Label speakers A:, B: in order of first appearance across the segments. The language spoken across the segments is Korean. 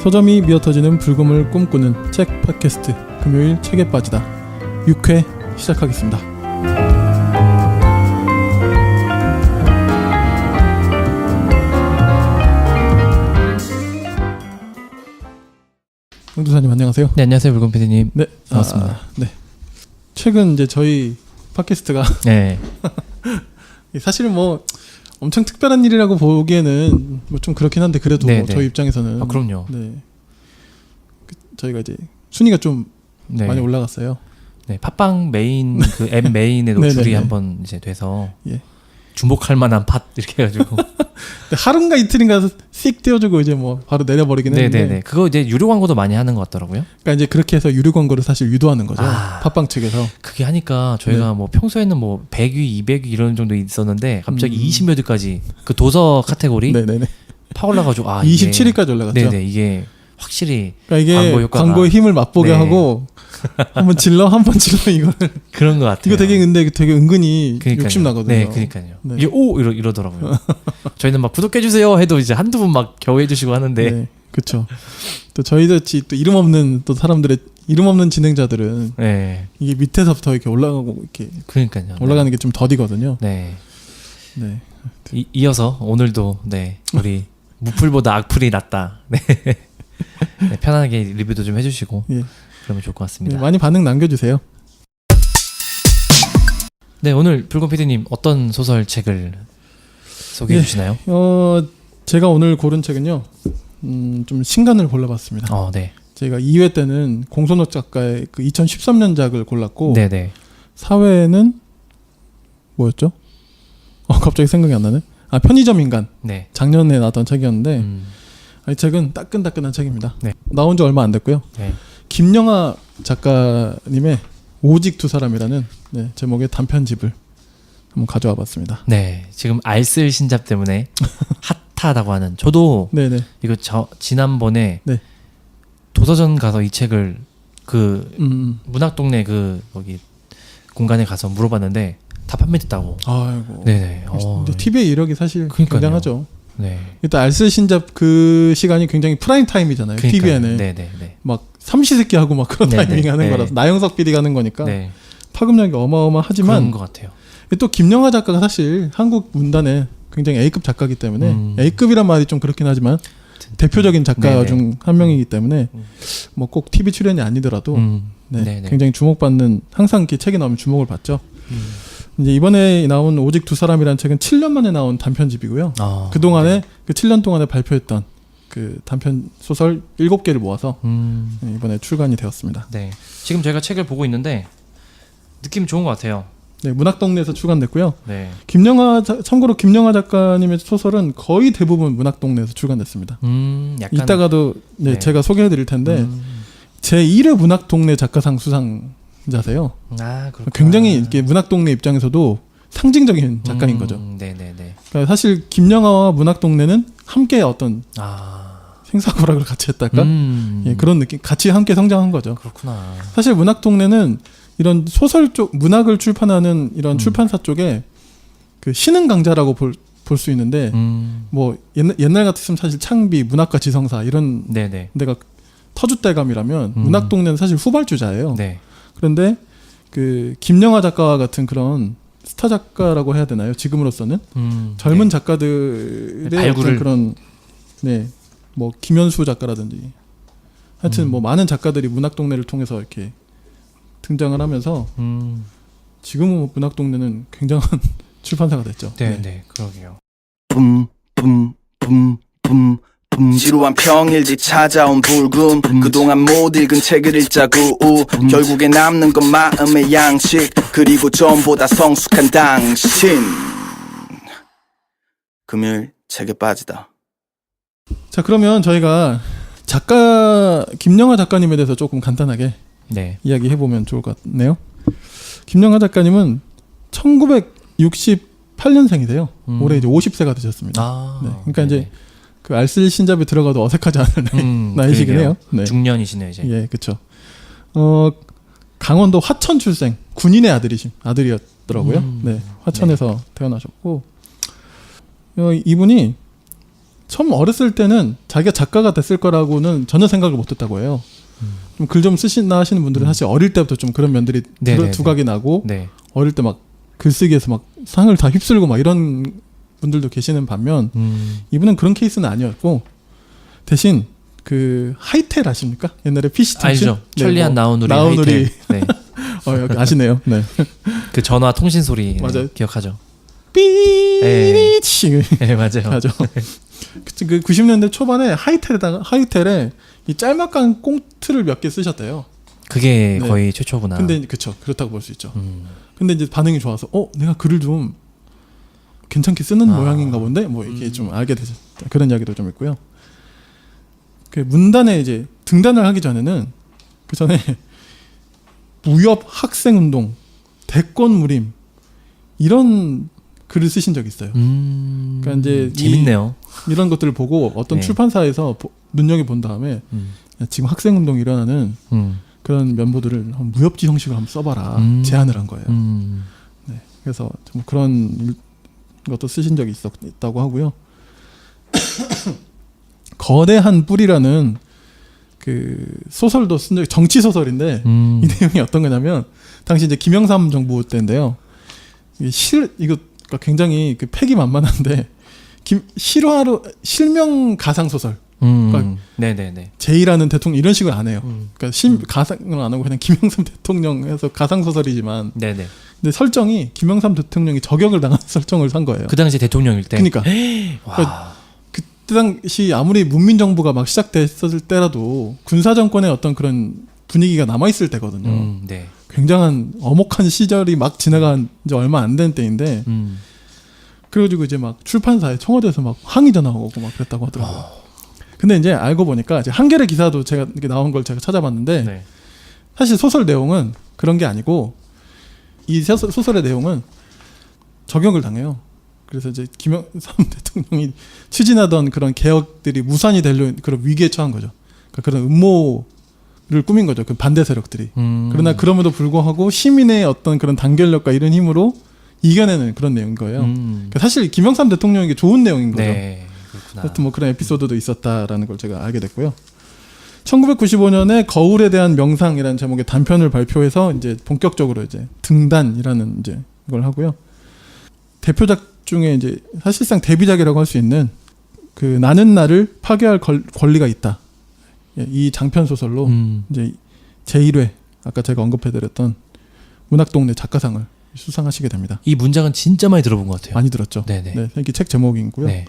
A: 서점이 미어터지는 불금을 꿈꾸는 책 팟캐스트 금요일 책에 빠지다 6회 시작하겠습니다. 홍두사님 안녕하세요.
B: 네, 안녕하세요. 불금 PD님.
A: 네,
B: 반갑습니다.
A: 네. 최근 이제 저희 팟캐스트가
B: 네.
A: 사실은 뭐 엄청 특별한 일이라고 보기에는 뭐 좀 그렇긴 한데 그래도
B: 네,
A: 뭐
B: 네.
A: 저희 입장에서는
B: 아, 그럼요.
A: 네. 저희가 이제 순위가 좀
B: 네.
A: 많이 올라갔어요.
B: 네, 팟빵 메인 그 앱 메인에 노출이
A: 네네네.
B: 한번 이제 돼서
A: 예.
B: 주목할 만한 팟 이렇게 해가지고.
A: 하루인가 이틀인가 씩 띄워주고 이제 뭐 바로 내려버리긴 했는데.
B: 네네네. 그거 이제 유료 광고도 많이 하는 것 같더라고요.
A: 그러니까 이제 그렇게 해서 유료 광고를 사실 유도하는 거죠.
B: 아.
A: 팟빵 측에서.
B: 그게 하니까 저희가 뭐 평소에는 뭐 100위, 200위 이런 정도 있었는데 갑자기 20몇 위까지 그 도서 카테고리
A: 네네네.
B: 파 올라가지고
A: 27위까지 올라갔죠.
B: 네네. 이게 확실히
A: 그러니까 이게
B: 광고 효과가
A: 광고의 힘을 맛보게
B: 네.
A: 하고 한번 질러 이거를.
B: 그런 것 같아요.
A: 이거 되게 근데 되게 은근히
B: 그러니까요.
A: 욕심 나거든요.
B: 네, 그러니까요.
A: 네.
B: 이게 이러더라고요. 저희는 막 구독해주세요 해도 이제 한두 분 막 겨우 해주시고 하는데.
A: 네, 그렇죠. 또 저희같이 또 이름 없는 또 사람들의 이름 없는 진행자들은
B: 네,
A: 이게 밑에서부터 이렇게 올라가고 이렇게
B: 그러니까요.
A: 올라가는 게 좀 더디거든요.
B: 네.
A: 네.
B: 이어서 오늘도 네 우리 무풀보다 악플이 낫다. 네. 네, 편안하게 리뷰도 좀 해주시고
A: 예.
B: 그러면 좋을 것
A: 네,
B: 같습니다.
A: 많이 반응 남겨주세요.
B: 네, 오늘 불금 PD님 어떤 소설책을 소개해
A: 네.
B: 주시나요?
A: 제가 오늘 고른 책은요. 좀 신간을 골라봤습니다.
B: 네.
A: 제가 2회 때는 공손옥 작가의 그 2013년작을 골랐고
B: 네네.
A: 4회는 뭐였죠? 갑자기 생각이 안 나네. 편의점 인간.
B: 네.
A: 작년에 나왔던 책이었는데 이 책은 따끈따끈한 책입니다.
B: 네.
A: 나온 지 얼마 안 됐고요.
B: 네.
A: 김영하 작가님의 오직 두 사람이라는 제목의 단편집을 한번 가져와 봤습니다.
B: 네. 지금 알쓸 신잡 때문에 핫하다고 하는. 저도
A: 네네.
B: 이거 지난번에
A: 네.
B: 도서전 가서 이 책을 그 문학동네 그 거기 공간에 가서 물어봤는데 다 판매됐다고.
A: 아이고.
B: 네네.
A: 근데 TV의 이력이 사실
B: 그러니까요.
A: 굉장하죠.
B: 네.
A: 일단 알쓸 신잡 그 시간이 굉장히 프라임 타임이잖아요.
B: 그러니까요.
A: TV에는
B: 네네네.
A: 막 삼시세끼 하고 막 그런
B: 네네.
A: 타이밍 하는
B: 네.
A: 거라서 나영석 PD가 하는 거니까
B: 네.
A: 파급력이 어마어마하지만
B: 그런 것 같아요.
A: 또 김영하 작가가 사실 한국 문단의 굉장히 A급 작가이기 때문에 A급이란 말이 좀 그렇긴 하지만 대표적인 작가
B: 네네.
A: 중 한 명이기 때문에 뭐 꼭 TV 출연이 아니더라도
B: 네네.
A: 굉장히 주목받는 항상 이렇게 책이 나오면 주목을 받죠. 이제 이번에 나온 오직 두 사람이라는 책은 7년 만에 나온 단편집이고요. 그 동안에 그 7년 동안에 발표했던 그 단편 소설 7개를 모아서 이번에 출간이 되었습니다.
B: 네. 지금 제가 책을 보고 있는데 느낌 좋은 것 같아요.
A: 네, 문학동네에서 출간됐고요.
B: 네.
A: 참고로 김영하 작가님의 소설은 거의 대부분 문학동네에서 출간됐습니다.
B: 약간
A: 이따가도
B: 네.
A: 제가 소개해드릴 텐데 제1회 문학동네 작가상 수상자세요.
B: 그렇구나.
A: 굉장히 이렇게 문학동네 입장에서도 상징적인 작가인 거죠.
B: 네네네.
A: 그러니까 사실 김영하와 문학동네는 함께 어떤 생사고락을 같이 했달까? 예, 그런 느낌, 같이 함께 성장한 거죠.
B: 그렇구나.
A: 사실 문학동네는 이런 소설 쪽 문학을 출판하는 이런 출판사 쪽에 그 신흥 강자라고 볼 수 있는데 뭐 옛날 같았으면 사실 창비, 문학과 지성사 이런
B: 네네.
A: 데가 터줏대감이라면 문학동네는 사실 후발주자예요.
B: 네.
A: 그런데 그 김영하 작가와 같은 그런 스타 작가라고 해야 되나요? 지금으로서는 젊은 작가들의
B: 발굴을.
A: 어떤 그런 뭐 김현수 작가라든지 하여튼 뭐 많은 작가들이 문학동네를 통해서 이렇게 등장을 하면서 지금은 문학동네는 굉장한 출판사가 됐죠.
B: 네, 그러게요.
C: 지루한 평일지 찾아온 불금 그동안 못 읽은 책을 읽자구 결국에 남는 건 마음의 양식 그리고 전보다 성숙한 당신 금요일 책에 빠지다.
A: 자, 그러면 저희가 김영하 작가님에 대해서 조금 간단하게
B: 네.
A: 이야기해보면 좋을 것 같네요. 김영하 작가님은 1968년생이세요. 올해 이제 50세가 되셨습니다. 네, 그러니까 이제 그 알쓸 신잡에 들어가도 어색하지 않은 나이시긴 해요. 네.
B: 중년이시네요 이제.
A: 예, 그렇죠. 강원도 화천 출생, 군인의 아들이었더라고요. 네, 화천에서 태어나셨고 이분이 처음 어렸을 때는 자기가 작가가 됐을 거라고는 전혀 생각을 못했다고 해요. 좀 글 좀 쓰시나 하시는 분들은 사실 어릴 때부터 좀 그런 면들이 두각이 나고
B: 네.
A: 어릴 때 막 글쓰기에서 막 상을 다 휩쓸고 막 이런 분들도 계시는 반면 이분은 그런 케이스는 아니었고 대신 그 하이텔 아십니까? 옛날에 PC 통신
B: 알죠. 천리안 나우누리.
A: 나우누리.
B: 네.
A: 여기 아시네요. 네.
B: 그 전화 통신 소리
A: 맞아요.
B: 기억하죠.
A: 삐리치.
B: 네, 맞아요.
A: 맞아. 그 90년대 초반에 하이텔에 이 짤막한 꽁트를 몇 개 쓰셨대요.
B: 그게
A: 네.
B: 거의 최초구나.
A: 근데 그쵸, 그렇다고 볼 수 있죠. 근데 이제 반응이 좋아서 내가 글을 좀 괜찮게 쓰는 모양인가 본데 뭐 이렇게 좀 알게 되죠. 그런 이야기도 좀 있고요. 그 문단에 이제 등단을 하기 전에는 그 전에 무협 학생운동, 대권무림 이런 글을 쓰신 적이 있어요. 그러니까 이제
B: 재밌네요.
A: 이런 것들을 보고 어떤
B: 네.
A: 출판사에서 눈여겨 본 다음에 지금 학생운동이 일어나는 그런 면보들을 무협지 형식으로 한번 써봐라 제안을 한 거예요. 네, 그래서 좀 그런 것도 쓰신 적이 있다고 하고요. 거대한 뿔이라는 그 소설도 쓴 적이 정치 소설인데 이 내용이 어떤 거냐면 당시 이제 김영삼 정부 때인데요. 이거 굉장히 그 패기 만만한데 실명 가상 소설. 그러니까
B: 네네네.
A: 제이라는 대통령 이런 식으로 안 해요. 그러니까 가상을 안 하고 그냥 김영삼 대통령 해서 가상 소설이지만.
B: 네네.
A: 근데 설정이 김영삼 대통령이 저격을 당한 설정을 산 거예요.
B: 그 당시 대통령일 때.
A: 그러니까.
B: 와.
A: 그때 당시 아무리 문민 정부가 막 시작됐었을 때라도 군사 정권의 어떤 그런 분위기가 남아 있을 때거든요.
B: 네.
A: 굉장한 엄혹한 시절이 막 지나간 지 얼마 안 된 때인데. 그래가지고 이제 막 출판사에 청와대에서 막 항의 전화 오고 막 그랬다고 하더라고요. 근데 이제 알고 보니까 이제 한겨레 기사도 제가 이렇게 나온 걸 제가 찾아봤는데
B: 네.
A: 사실 소설 내용은 그런 게 아니고 이 소설의 내용은 저격을 당해요. 그래서 이제 김영삼 대통령이 추진하던 그런 개혁들이 무산이 되려 그런 위기에 처한 거죠. 그러니까 그런 음모를 꾸민 거죠. 그 반대 세력들이. 그러나 그럼에도 불구하고 시민의 어떤 그런 단결력과 이런 힘으로 이겨내는 그런 내용인 거예요. 그러니까 사실 김영삼 대통령에게 좋은 내용인 거죠.
B: 네. 그렇구나.
A: 하여튼 뭐 그런 에피소드도 있었다라는 걸 제가 알게 됐고요. 1995년에 거울에 대한 명상이라는 제목의 단편을 발표해서 이제 본격적으로 이제 등단이라는 이제 이걸 하고요. 대표작 중에 이제 사실상 데뷔작이라고 할 수 있는 그 나는 나를 파괴할 권리가 있다. 이 장편 소설로 이제 제1회 아까 제가 언급해드렸던 문학동네 작가상을 수상하시게 됩니다.
B: 이 문장은 진짜 많이 들어본 것 같아요.
A: 많이 들었죠.
B: 네네.
A: 네, 이게 책 제목이고요.
B: 네.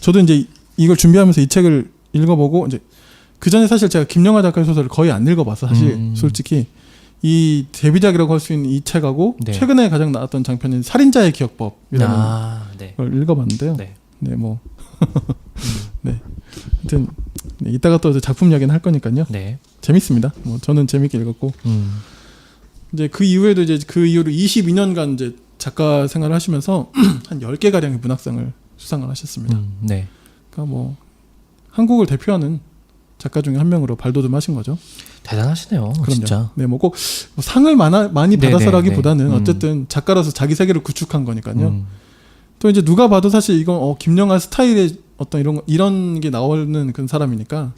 A: 저도 이제 이걸 준비하면서 이 책을 읽어보고 이제 그 전에 사실 제가 김영하 작가의 소설을 거의 안 읽어봤어. 사실 솔직히 이 데뷔작이라고 할 수 있는 이 책하고
B: 네.
A: 최근에 가장 나왔던 장편인 살인자의 기억법이라는
B: 네.
A: 걸 읽어봤는데요.
B: 네.
A: 네, 뭐 네, 하여튼 네, 이따가 또 작품 이야기는 할 거니까요.
B: 네.
A: 재밌습니다. 뭐 저는 재밌게 읽었고 이제 그 이후에도 이제 그 이후로 22년간 이제 작가 생활을 하시면서 한 10개 가량의 문학상을 수상을 하셨습니다.
B: 네.
A: 그러니까 뭐 한국을 대표하는 작가 중에 한 명으로 발돋움하신 거죠.
B: 대단하시네요.
A: 그럼요.
B: 진짜.
A: 네, 뭐 꼭 상을 많이 받아서라기보다는
B: 네.
A: 어쨌든 작가로서 자기 세계를 구축한 거니까요. 또 이제 누가 봐도 사실 이건 김영하 스타일의 어떤 이런 게 나오는 그런 사람이니까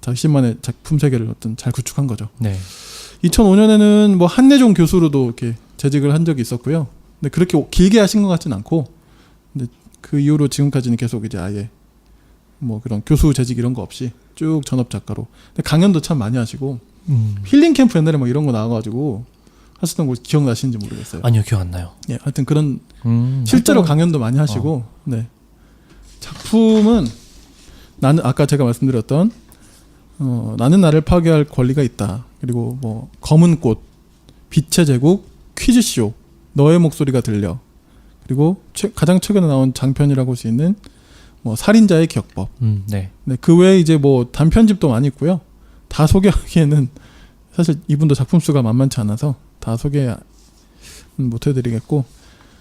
A: 자신만의 작품 세계를 어떤 잘 구축한 거죠.
B: 네.
A: 2005년에는 뭐 한내종 교수로도 이렇게 재직을 한 적이 있었고요. 근데 그렇게 길게 하신 것 같진 않고, 근데 그 이후로 지금까지는 계속 이제 아예 뭐 그런 교수 재직 이런 거 없이 쭉 전업 작가로. 근데 강연도 참 많이 하시고 힐링 캠프 옛날에 뭐 이런 거 나와가지고 하셨던 거 기억나시는지 모르겠어요.
B: 아니요, 기억 안 나요.
A: 예, 하여튼 그런 실제로 강연도 많이 하시고, 네. 작품은 아까 제가 말씀드렸던 나는 나를 파괴할 권리가 있다. 그리고 뭐 검은 꽃, 빛의 제국, 퀴즈쇼, 너의 목소리가 들려. 그리고 가장 최근에 나온 장편이라고 할 수 있는 뭐 살인자의 기억법.
B: 네.
A: 네, 그 외에 이제 뭐 단편집도 많이 있고요. 다 소개하기에는 사실 이분도 작품 수가 만만치 않아서 다 소개 못 해드리겠고,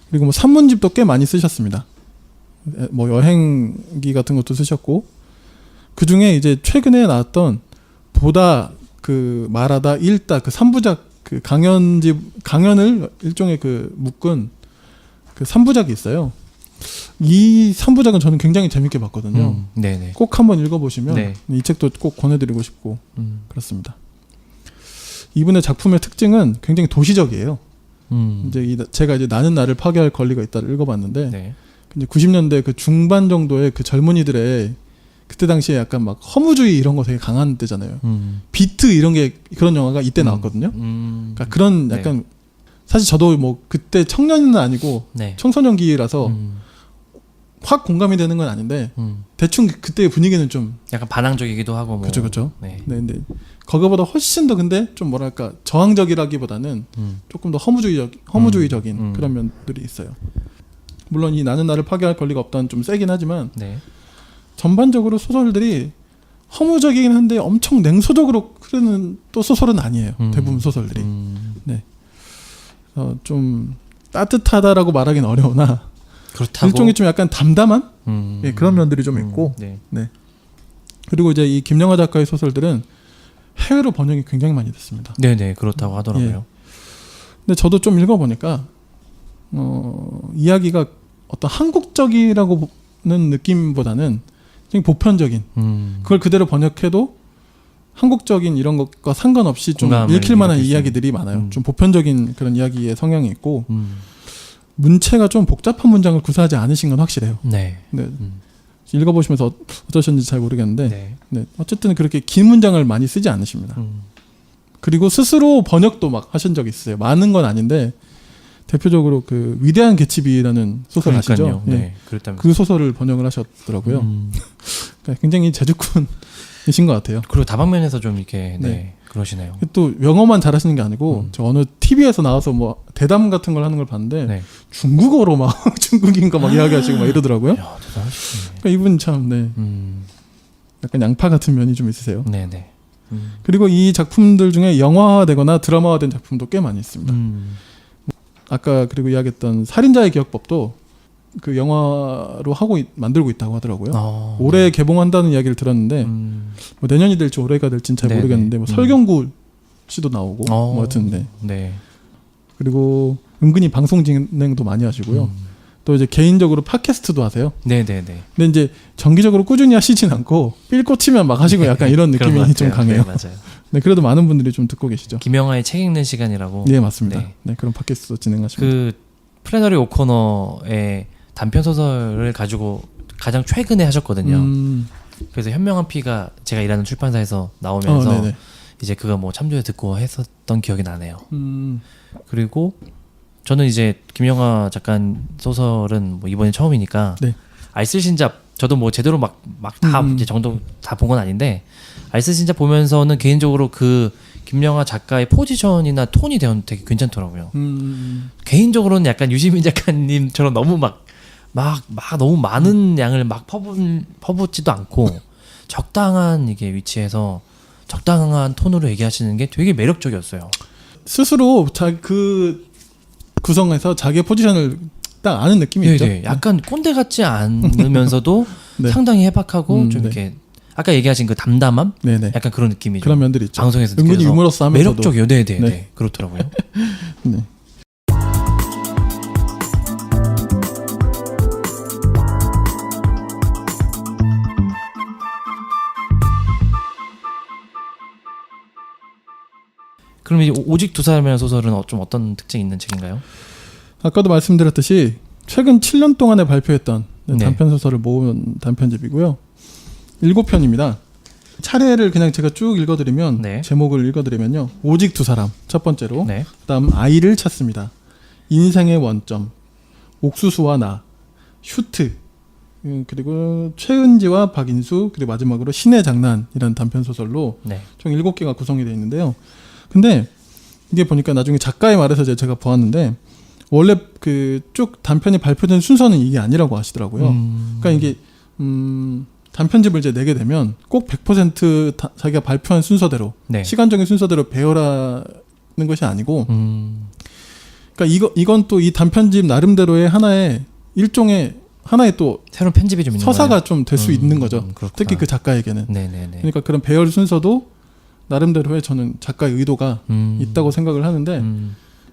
A: 그리고 뭐 산문집도 꽤 많이 쓰셨습니다. 뭐 여행기 같은 것도 쓰셨고, 그 중에 이제 최근에 나왔던 보다 그 말하다 읽다 그 3부작 그 강연을 일종의 그 묶은 그 3부작이 있어요. 이 3부작은 저는 굉장히 재밌게 봤거든요.
B: 네네.
A: 꼭 한번 읽어보시면
B: 네.
A: 이 책도 꼭 권해드리고 싶고 그렇습니다. 이분의 작품의 특징은 굉장히 도시적이에요. 이제 제가 이제 나는 나를 파괴할 권리가 있다를 읽어봤는데
B: 네.
A: 이제 90년대 그 중반 정도의 그 젊은이들의 그때 당시에 약간 막 허무주의 이런 거 되게 강한 때잖아요. 비트 이런 게 그런 영화가 이때 나왔거든요. 그러니까 그런 약간 사실 저도 뭐 그때 청년은 아니고
B: 네.
A: 청소년기라서 확 공감이 되는 건 아닌데 대충 그때의 분위기는 좀
B: 약간 반항적이기도 하고 뭐.
A: 그죠.
B: 네.
A: 네, 근데 거기보다 훨씬 더 근데 좀 뭐랄까 저항적이라기보다는 조금 더 허무주의적인 그런 면들이 있어요. 물론 이 나는 나를 파괴할 권리가 없다는 좀 세긴 하지만
B: 네.
A: 전반적으로 소설들이 허무적이긴 한데 엄청 냉소적으로 흐르는 또 소설은 아니에요. 대부분 소설들이. 네. 좀 따뜻하다라고 말하기는 어려우나
B: 그렇다고
A: 일종의 좀 약간 담담한 예, 그런 면들이 좀 있고
B: 네.
A: 네. 그리고 이제 이 김영하 작가의 소설들은 해외로 번역이 굉장히 많이 됐습니다.
B: 네네 그렇다고 하더라고요.
A: 예. 근데 저도 좀 읽어보니까 이야기가 어떤 한국적이라고 는 느낌보다는 굉장히 보편적인 그걸 그대로 번역해도 한국적인 이런 것과 상관없이 좀 읽힐 만한 이야기들이 많아요. 좀 보편적인 그런 이야기의 성향이 있고 문체가 좀 복잡한 문장을 구사하지 않으신 건 확실해요.
B: 네.
A: 네. 읽어보시면서 어떠셨는지 잘 모르겠는데
B: 네.
A: 네. 어쨌든 그렇게 긴 문장을 많이 쓰지 않으십니다. 그리고 스스로 번역도 막 하신 적이 있어요. 많은 건 아닌데 대표적으로 그 위대한 개츠비라는 소설 아시죠?
B: 네.
A: 예. 그 소설을 번역을 하셨더라고요. 그러니까 굉장히 재주꾼이신 것 같아요.
B: 그리고 다방면에서 좀 이렇게 네. 그러시네요.
A: 또 영어만 잘하시는 게 아니고 저 어느 TV에서 나와서 뭐 대담 같은 걸 하는 걸 봤는데
B: 네.
A: 중국어로 막 중국인가 막 이야기하시고 막 이러더라고요.
B: 야, 대단하시네.
A: 그러니까 이분 참 네. 약간 양파 같은 면이 좀 있으세요.
B: 네네.
A: 그리고 이 작품들 중에 영화화되거나 드라마화된 작품도 꽤 많이 있습니다. 아까 그리고 이야기했던 살인자의 기억법도 그 영화로 만들고 있다고 하더라고요. 올해
B: 네.
A: 개봉한다는 이야기를 들었는데 뭐 내년이 될지 올해가 될지는 잘
B: 네네.
A: 모르겠는데 뭐 설경구 씨도 나오고 뭐 같은데
B: 네.
A: 그리고 은근히 방송 진행도 많이 하시고요. 또 이제 개인적으로 팟캐스트도 하세요.
B: 네네네.
A: 근데 이제 정기적으로 꾸준히 하시진 않고 삘 꽂히면 막 하시고 약간 이런 느낌이 좀 강해요.
B: 네, 맞아요.
A: 네, 그래도 많은 분들이 좀 듣고 계시죠.
B: 김영하의 책 읽는 시간이라고.
A: 네, 맞습니다.
B: 네.
A: 네, 그런 팟캐스트도 진행하십니다.
B: 그 플래너리 오코너의 단편 소설을 가지고 가장 최근에 하셨거든요. 그래서 현명한 피가 제가 일하는 출판사에서 나오면서 이제 그거 뭐 참조해 듣고 했었던 기억이 나네요. 그리고 저는 이제 김영하 작가 소설은 뭐 이번이 처음이니까
A: 네.
B: 알쓸신잡 저도 뭐 제대로 막 다 이제 정도 다 본 건 아닌데 알쓸신잡 보면서는 개인적으로 그 김영하 작가의 포지션이나 톤이 되게 괜찮더라고요. 개인적으로는 약간 유시민 작가님처럼 너무 막 너무 많은 양을 막 퍼붓지도 않고 적당한 이게 위치에서 적당한 톤으로 얘기하시는 게 되게 매력적이었어요.
A: 스스로 그 구성에서 자기의 포지션을 딱 아는 느낌이 있죠.
B: 네, 약간 꼰대 같지 않으면서도
A: 네.
B: 상당히 해박하고 좀
A: 네.
B: 이렇게 아까 얘기하신 그 담담함,
A: 네네.
B: 약간 그런 느낌이
A: 그런 면들이 있죠.
B: 방송에서
A: 은근히
B: 느껴져서
A: 유머러스하면서도
B: 매력적이요. 네.
A: 네.
B: 그렇더라고요.
A: 네.
B: 그럼 이 오직 두 사람이라는 소설은 좀 어떤 특징이 있는 책인가요?
A: 아까도 말씀드렸듯이 최근 7년 동안에 발표했던
B: 네.
A: 단편 소설을 모은 단편집이고요. 7편입니다. 차례를 그냥 제가 쭉 읽어드리면
B: 네.
A: 제목을 읽어드리면요. 오직 두 사람 첫 번째로
B: 네.
A: 그다음 아이를 찾습니다. 인생의 원점, 옥수수와 나, 슈트, 그리고 최은지와 박인수, 그리고 마지막으로 신의 장난이라는 단편 소설로
B: 네.
A: 총 7개가 구성이 되어 있는데요. 근데 이게 보니까 나중에 작가의 말에서 제가 보았는데 원래 그 쭉 단편이 발표된 순서는 이게 아니라고 하시더라고요. 그러니까 이게 단편집을 이제 내게 되면 꼭 100% 자기가 발표한 순서대로
B: 네.
A: 시간적인 순서대로 배열하는 것이 아니고 그러니까 이건 또 이 단편집 나름대로의 일종의 하나의 또
B: 새로운 편집이 좀 있는
A: 서사가 좀 될 수 있는 거죠.
B: 그렇구나.
A: 특히 그 작가에게는.
B: 네네네.
A: 그러니까 그런 배열 순서도 나름대로의 저는 작가의 의도가 있다고 생각을 하는데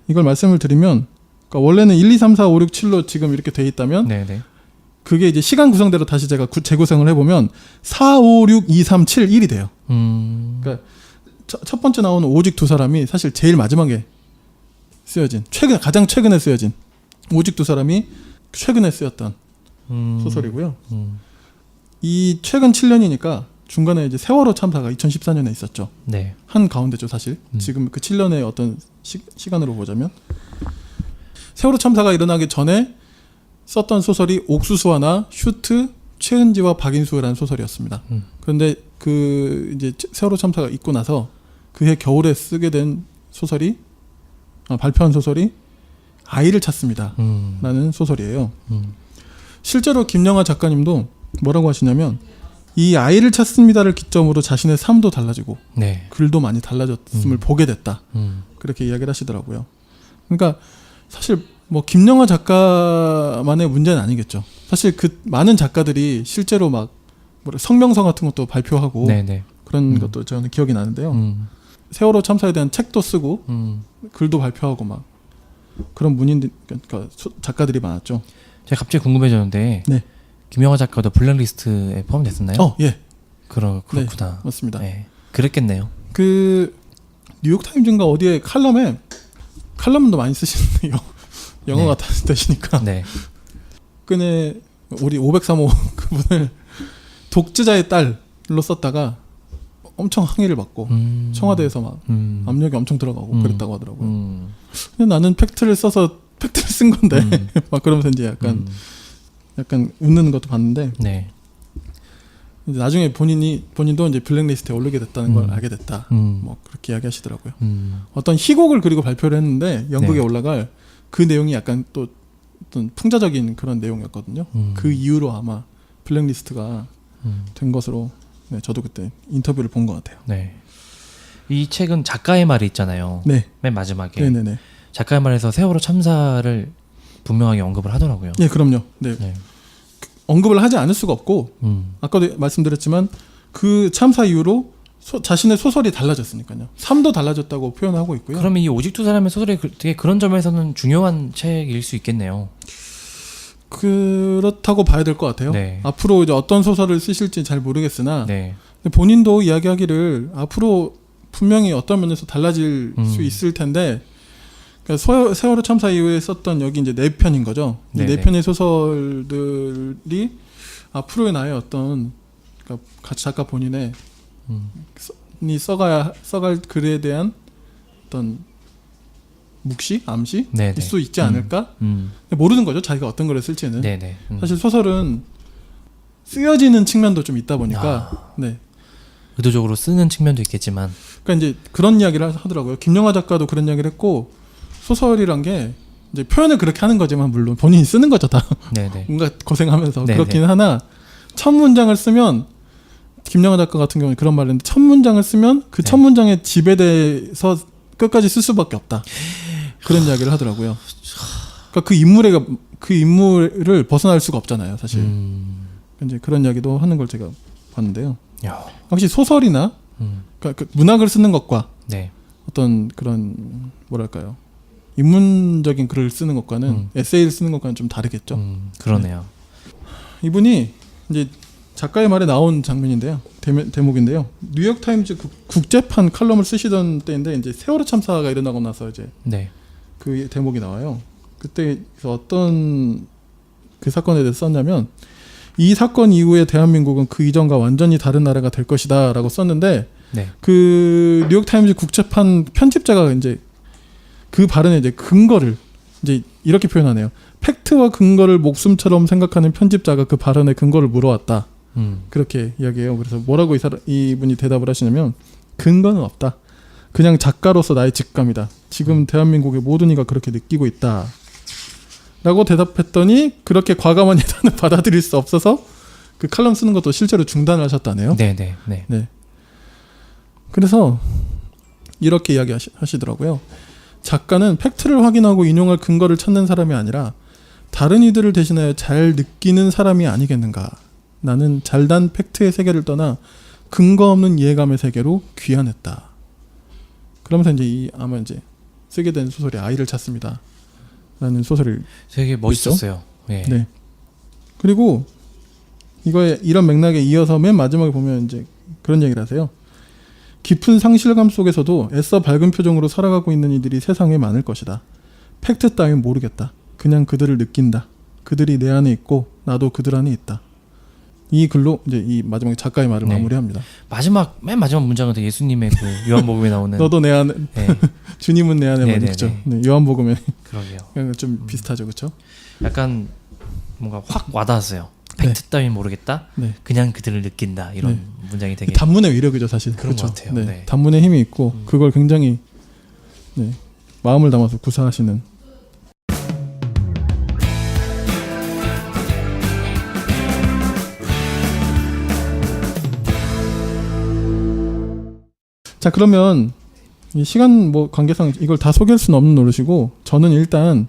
A: 이걸 말씀을 드리면 그러니까 원래는 1, 2, 3, 4, 5, 6, 7로 지금 이렇게 돼 있다면
B: 네네.
A: 그게 이제 시간 구성대로 다시 제가 재구성을 해보면 4, 5, 6, 2, 3, 7, 1이 돼요. 그러니까 첫 번째 나오는 오직 두 사람이 사실 제일 마지막에 쓰여진 가장 최근에 쓰여진 오직 두 사람이 최근에 쓰였던 소설이고요. 이 최근 7년이니까 중간에 이제 세월호 참사가 2014년에 있었죠.
B: 네.
A: 한 가운데죠 사실. 지금 그 7년의 어떤 시간으로 보자면 세월호 참사가 일어나기 전에 썼던 소설이 옥수수화나 슈트, 최은지와 박인수라는 소설이었습니다. 그런데 그 이제 세월호 참사가 있고 나서 그해 겨울에 쓰게 된 소설이 발표한 소설이 아이를 찾습니다. 라는 소설이에요. 실제로 김영하 작가님도 뭐라고 하시냐면 이 아이를 찾습니다를 기점으로 자신의 삶도 달라지고
B: 네.
A: 글도 많이 달라졌음을 보게 됐다. 그렇게 이야기를 하시더라고요. 그러니까 사실 뭐 김영하 작가만의 문제는 아니겠죠. 사실 그 많은 작가들이 실제로 막 성명서 같은 것도 발표하고
B: 네네.
A: 그런 것도 저는 기억이 나는데요. 세월호 참사에 대한 책도 쓰고 글도 발표하고 막 그런 문인들 그러니까 작가들이 많았죠.
B: 제가 갑자기 궁금해졌는데
A: 네.
B: 김영하 작가도 블랙리스트에 포함됐었나요?
A: 예.
B: 그렇구나.
A: 네, 맞습니다.
B: 네. 그랬겠네요.
A: 그 뉴욕타임즈인가 어디에 칼럼도 많이 쓰시는데요. 영어가 다 되시니까.
B: 네.
A: 근데 우리 503호 그분을 독재자의 딸로 썼다가 엄청 항의를 받고 청와대에서 막 압력이 엄청 들어가고 그랬다고 하더라고요. 근데 나는 팩트를 쓴 건데 막 그러면서 이제 약간 웃는 것도 봤는데
B: 네.
A: 이제 나중에 본인도 이제 블랙리스트에 오르게 됐다는 걸 알게 됐다. 뭐 그렇게 이야기하시더라고요. 어떤 희곡을 그리고 발표를 했는데 영국에
B: 네.
A: 올라갈 그 내용이 약간 또 어떤 풍자적인 그런 내용이었거든요. 그 이후로 아마 블랙리스트가 된 것으로 저도 그때 인터뷰를 본 것 같아요.
B: 네. 이 책은 작가의 말이 있잖아요.
A: 네.
B: 맨 마지막에.
A: 네네네.
B: 작가의 말에서 세월호 참사를 분명하게 언급을 하더라고요.
A: 예, 그럼요. 네.
B: 네.
A: 언급을 하지 않을 수가 없고 아까도 말씀드렸지만 그 참사 이후로 자신의 소설이 달라졌으니까요. 삶도 달라졌다고 표현하고 있고요.
B: 그러면 이 오직 두 사람의 소설이 되게 그런 점에서는 중요한 책일 수 있겠네요.
A: 그렇다고 봐야 될 것 같아요.
B: 네.
A: 앞으로 이제 어떤 소설을 쓰실지 잘 모르겠으나
B: 네.
A: 본인도 이야기하기를 앞으로 분명히 어떤 면에서 달라질 수 있을 텐데 그러니까 세월호 참사 이후에 썼던 여기 이제 4편인 거죠. 이
B: 네네.
A: 4편의 소설들이 앞으로의 나의 어떤 그러니까 작가 본인의 써갈 글에 대한 어떤 묵시, 암시일
B: 네네.
A: 수 있지 않을까? 모르는 거죠. 자기가 어떤 글을 쓸지는.
B: 네네.
A: 사실 소설은 쓰여지는 측면도 좀 있다 보니까 네.
B: 의도적으로 쓰는 측면도 있겠지만
A: 그러니까 이제 그런 이야기를 하더라고요. 김영하 작가도 그런 이야기를 했고 소설이란 게 이제 표현을 그렇게 하는 거지만 물론 본인이 쓰는 거죠 다.
B: 네네.
A: 뭔가 고생하면서
B: 네네.
A: 그렇긴 하나 첫 문장을 쓰면 김영하 작가 같은 경우는 그런 말을 했는데 첫 문장을 쓰면 그 첫 문장의 집에 대해서 끝까지 쓸 수밖에 없다. 그런 이야기를 하더라고요. 그러니까 그 인물을 벗어날 수가 없잖아요, 사실. 이제 그런 이야기도 하는 걸 제가 봤는데요.
B: 야.
A: 확실히 소설이나 그러니까 그 문학을 쓰는 것과
B: 네.
A: 어떤 그런 뭐랄까요 인문적인 글을 쓰는 것과는 에세이를 쓰는 것과는 좀 다르겠죠.
B: 그러네요.
A: 이분이 이제 작가의 말에 나온 장면인데요. 대목인데요. 뉴욕타임즈 국제판 칼럼을 쓰시던 때인데 이제 세월호 참사가 일어나고 나서 이제
B: 네.
A: 그 대목이 나와요. 그때 어떤 그 사건에 대해서 썼냐면 이 사건 이후에 대한민국은 그 이전과 완전히 다른 나라가 될 것이다라고 썼는데
B: 네.
A: 그 뉴욕타임즈 국제판 편집자가 이제 그 발언의 이제 근거를 이제 이렇게 표현하네요. 팩트와 근거를 목숨처럼 생각하는 편집자가 그 발언의 근거를 물어왔다. 그렇게 이야기해요. 그래서 뭐라고 이분이 대답을 하시냐면 근거는 없다. 그냥 작가로서 나의 직감이다. 지금 대한민국의 모든 이가 그렇게 느끼고 있다. 라고 대답했더니 그렇게 과감한 예단을 받아들일 수 없어서 그 칼럼 쓰는 것도 실제로 중단을 하셨다네요.
B: 네네.
A: 네. 그래서 이렇게 이야기하시더라고요. 작가는 팩트를 확인하고 인용할 근거를 찾는 사람이 아니라 다른 이들을 대신하여 잘 느끼는 사람이 아니겠는가. 나는 잘난 팩트의 세계를 떠나 근거 없는 이해감의 세계로 귀환했다. 그러면서 이제 아마 이제 쓰게 된 소설이 아이를 찾습니다. 라는 소설을
B: 되게 멋있었어요. 네.
A: 네. 그리고 이거에 이런 맥락에 이어서 맨 마지막에 보면 이제 그런 얘기를 하세요. 깊은 상실감 속에서도 애써 밝은 표정으로 살아가고 있는 이들이 세상에 많을 것이다. 팩트 따윈 모르겠다. 그냥 그들을 느낀다. 그들이 내 안에 있고 나도 그들 안에 있다. 이 글로 이제 이 마지막 작가의 말을
B: 네.
A: 마무리합니다.
B: 맨 마지막 문장은 예수님의 그 요한복음에 나오는
A: 너도 내 안에
B: 네.
A: 주님은 내 안에
B: 네네네.
A: 있죠. 네, 요한복음에
B: 그러게요.
A: 좀 비슷하죠, 그렇죠?
B: 약간 뭔가 확 와닿았어요. 팩트 따윈 모르겠다.
A: 네.
B: 그냥 그들을 느낀다. 이런
A: 네.
B: 문장이 되게
A: 단문의 위력이죠, 사실.
B: 그런
A: 그렇죠?
B: 것 같아요.
A: 네.
B: 네.
A: 단문의 힘이 있고 그걸 굉장히 네, 마음을 담아서 구사하시는. 자, 그러면 이 시간 뭐 관계상 이걸 다 소개할 수는 없는 노릇이고 저는 일단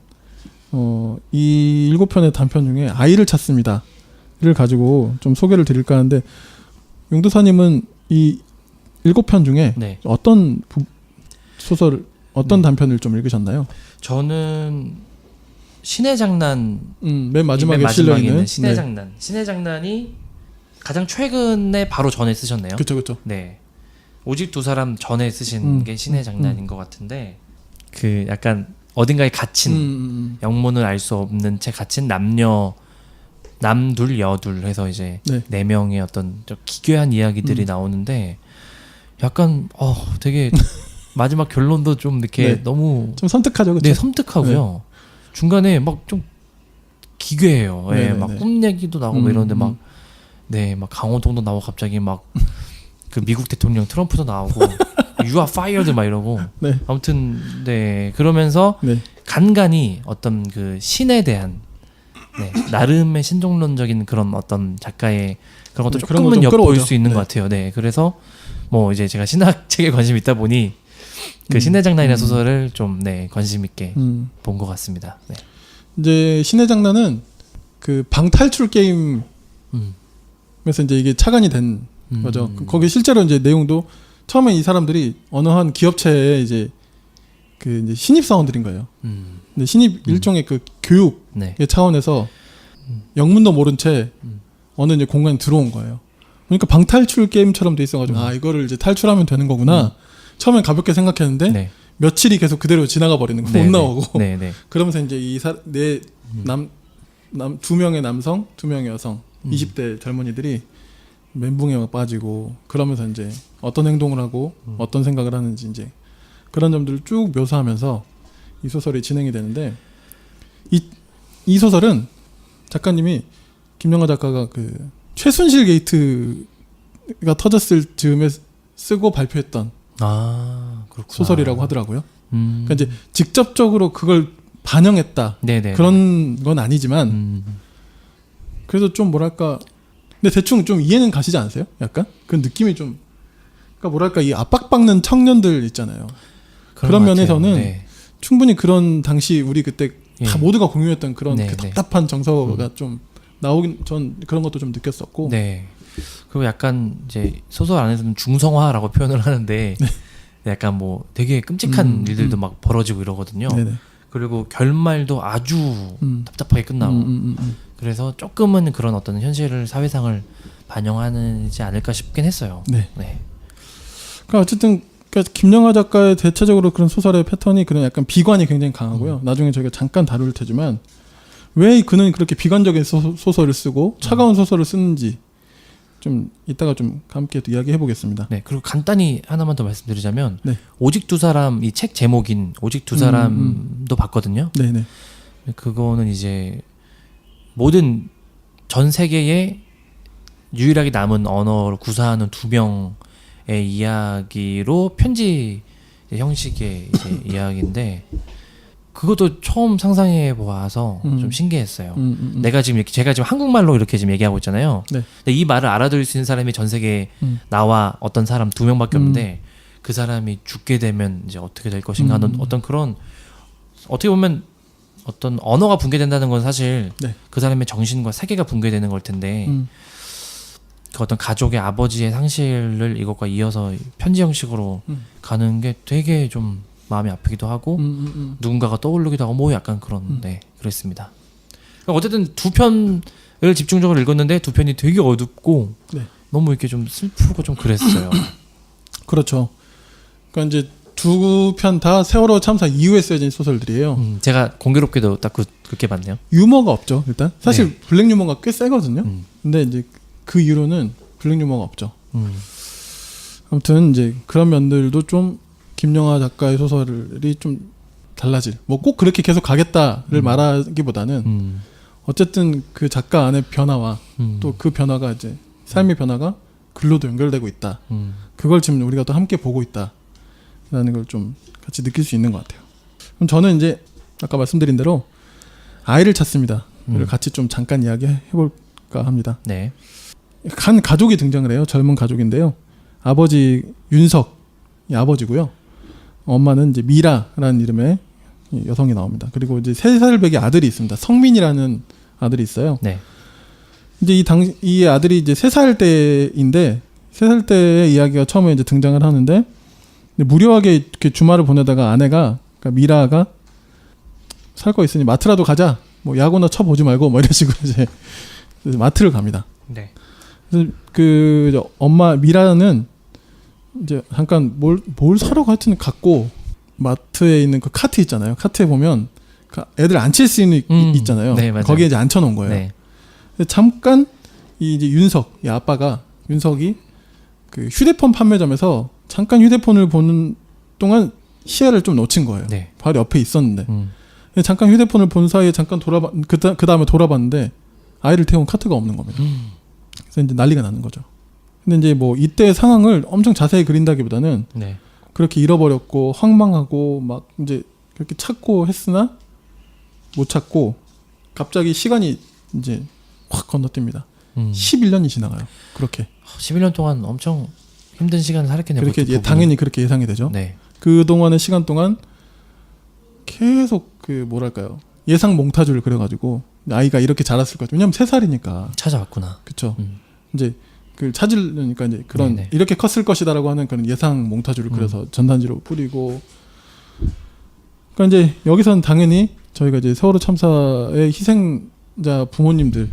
A: 이 7편의 단편 중에 아이를 찾습니다를 가지고 좀 소개를 드릴까 하는데 용도사님은 이 7편 중에
B: 네.
A: 어떤 소설 어떤
B: 네.
A: 단편을 좀 읽으셨나요?
B: 저는 신의 장난
A: 맨 마지막에 실려 있는
B: 신의 장난. 신의 장난이 가장 최근에 바로 전에 쓰셨네요.
A: 그렇죠.
B: 네. 오직 두 사람 전에 쓰신 게 신의 장난인 것 같은데 그 약간 어딘가에 갇힌 영문을 알 수 없는 채 갇힌 남둘 여둘 해서 이제 네 명의 어떤 좀 기괴한 이야기들이 나오는데 약간 되게 마지막 결론도 좀 이렇게 너무
A: 좀 섬뜩하죠, 그렇죠?
B: 네, 섬뜩하고요. 중간에 막 좀 기괴해요. 예, 막 꿈 얘기도 나오고 뭐 이러는데 막 강호동도 나오고 갑자기 막 그 미국 대통령 트럼프도 나오고 You are fired 막 이러고 아무튼 그러면서 간간이 어떤 그 신에 대한 나름의 신종론적인 그런 어떤 작가의 그런 것도 조금은 엿보일 수 있는 것 같아요. 네, 그래서 뭐 이제 제가 신학 책에 관심이 있다 보니 그 신의 장난이라는 소설을 좀 관심 있게 본 것 같습니다. 네.
A: 이제 신의 장난은 그 방탈출 게임에서 이제 이게 차관이 된 거죠. 거기 실제로 이제 내용도 처음에 이 사람들이 어느 한 기업체에 이제 그 이제 신입 사원들인 거예요. 근데 신입 일종의 그 교육의 차원에서 영문도 모른 채 어느 이제 공간에 들어온 거예요. 그러니까 방탈출 게임처럼 돼 있어가지고 이거를 이제 탈출하면 되는 거구나. 처음엔 가볍게 생각했는데 며칠이 계속 그대로 지나가 버리는 거예요. 못 나오고. 그러면서 이제 두 명의 남성, 두 명의 여성, 20대 젊은이들이 멘붕에 빠지고 그러면서 이제 어떤 행동을 하고 어떤 생각을 하는지 이제 그런 점들을 쭉 묘사하면서 이 소설이 진행이 되는데 이 소설은 작가님이 김영하 작가가 그 최순실 게이트가 터졌을 즈음에 쓰고 발표했던 소설이라고 하더라고요. 그러니까 이제 직접적으로 그걸 반영했다 그런 건 아니지만 그래도 좀 뭐랄까 근데 대충 좀 이해는 가시지 않으세요? 약간 그 느낌이 좀 그러니까 뭐랄까 이 압박받는 청년들 있잖아요. 그런 면에서는 충분히 그런 당시 우리 그때 다 모두가 공유했던 그런 그 답답한 정서가 좀 나오긴 전 그런 것도 좀 느꼈었고.
B: 그리고 약간 이제 소설 안에서는 중성화라고 표현을 하는데 약간 뭐 되게 끔찍한 일들도 막 벌어지고 이러거든요. 그리고 결말도 아주 답답하게 끝나고 그래서 조금은 그런 어떤 현실을 사회상을 반영하지 않을까 싶긴 했어요.
A: 그러니까 어쨌든 그러니까 김영하 작가의 대체적으로 그런 소설의 패턴이 그런 약간 비관이 굉장히 강하고요. 나중에 저희가 잠깐 다룰 테지만 왜 그는 그렇게 비관적인 소설을 쓰고 차가운 소설을 쓰는지 좀 이따가 좀 함께 또 이야기해 보겠습니다.
B: 그리고 간단히 하나만 더 말씀드리자면 오직 두 사람 이 책 제목인 오직 두 사람도 봤거든요. 그거는 이제 모든 전 세계에 유일하게 남은 언어를 구사하는 두 명의 이야기로 편지 형식의 이제 이야기인데 그것도 처음 상상해 보아서 좀 신기했어요. 제가 지금 한국말로 이렇게 지금 얘기하고 있잖아요. 근데 이 말을 알아들을 수 있는 사람이 전 세계에 나와 어떤 사람 2명밖에 없는데 그 사람이 죽게 되면 이제 어떻게 될 것인가 하는 어떤 그런 어떻게 보면 어떤 언어가 붕괴된다는 건 사실 그 사람의 정신과 세계가 붕괴되는 걸 텐데 그 어떤 가족의 아버지의 상실을 이것과 이어서 편지 형식으로 가는 게 되게 좀 마음이 아프기도 하고 누군가가 떠오르기도 하고 뭐 약간 그런 그랬습니다. 어쨌든 두 편의 집중적으로 읽었는데 두 편이 되게 어둡고
A: 네.
B: 너무 이렇게 좀 슬프고 좀 그랬어요.
A: 그렇죠. 그러니까 이제 두 편 다 세월호 참사 이후에 쓰여진 소설들이에요.
B: 제가 공교롭게도 딱 그렇게 봤네요.
A: 유머가 없죠. 일단 사실
B: 네.
A: 블랙 유머가 꽤 세거든요. 근데 이제 그 이후로는 블랙 유머가 없죠. 아무튼 이제 그런 면들도 좀 김영하 작가의 소설이 좀 달라질. 뭐 꼭 그렇게 계속 가겠다를 말하기보다는 어쨌든 그 작가 안의 변화와 또 그 변화가 이제 삶의 변화가 글로도 연결되고 있다. 그걸 지금 우리가 또 함께 보고 있다라는 걸 좀 같이 느낄 수 있는 것 같아요. 그럼 저는 이제 아까 말씀드린 대로 아이를 찾습니다. 를 같이 좀 잠깐 이야기해볼까 합니다.
B: 네.
A: 한 가족이 등장을 해요. 젊은 가족인데요. 아버지 윤석이 아버지고요. 엄마는 이제 미라라는 이름의 여성이 나옵니다. 그리고 이제 3살 배기 아들이 있습니다. 성민이라는 아들이 있어요.
B: 네.
A: 이제 이 아들이 이제 3살 때인데 3살 때의 이야기가 처음에 이제 등장을 하는데 무료하게 이렇게 주말을 보내다가 아내가 그러니까 미라가 살 거 있으니 마트라도 가자. 뭐 야구나 쳐보지 말고 뭐 이런 식으로 이제 마트를 갑니다.
B: 네.
A: 그래서 그 엄마 미라는 이제 잠깐 뭘 사러 하여튼 갔고 마트에 있는 그 카트 있잖아요. 카트에 보면 그 애들 앉힐 수 있는 있잖아요.
B: 네, 맞아요.
A: 거기에 이제 앉혀놓은 거예요.
B: 네.
A: 잠깐 이 이제 윤석, 이 아빠가 윤석이 그 휴대폰 판매점에서 잠깐 휴대폰을 보는 동안 시야를 좀 놓친 거예요.
B: 네.
A: 바로 옆에 있었는데 잠깐 휴대폰을 본 사이에 잠깐 그 다음에 돌아봤는데 아이를 태운 카트가 없는 겁니다. 그래서 이제 난리가 나는 거죠. 근데 이제 뭐 이때 상황을 엄청 자세히 그린다기보다는
B: 네.
A: 그렇게 잃어버렸고 황망하고 막 이제 그렇게 찾고 했으나 못 찾고 갑자기 시간이 이제 확 건너뜁니다. 11년이 지나가요. 그렇게.
B: 11년 동안 엄청 힘든 시간을 살았겠네요.
A: 그렇게 당연히 그렇게 예상이 되죠.
B: 네.
A: 그 동안의 시간 동안 계속 그 뭐랄까요 예상 몽타주를 그려가지고 아이가 이렇게 자랐을 것 같아요. 왜냐면 3살이니까.
B: 찾아왔구나.
A: 그렇죠. 이제 그 찾으려니까 이제 그런
B: 네네.
A: 이렇게 컸을 것이다라고 하는 그런 예상 몽타주를 그려서 전단지로 뿌리고. 그러니까 이제 여기서는 당연히 저희가 이제 세월호 참사의 희생자 부모님들이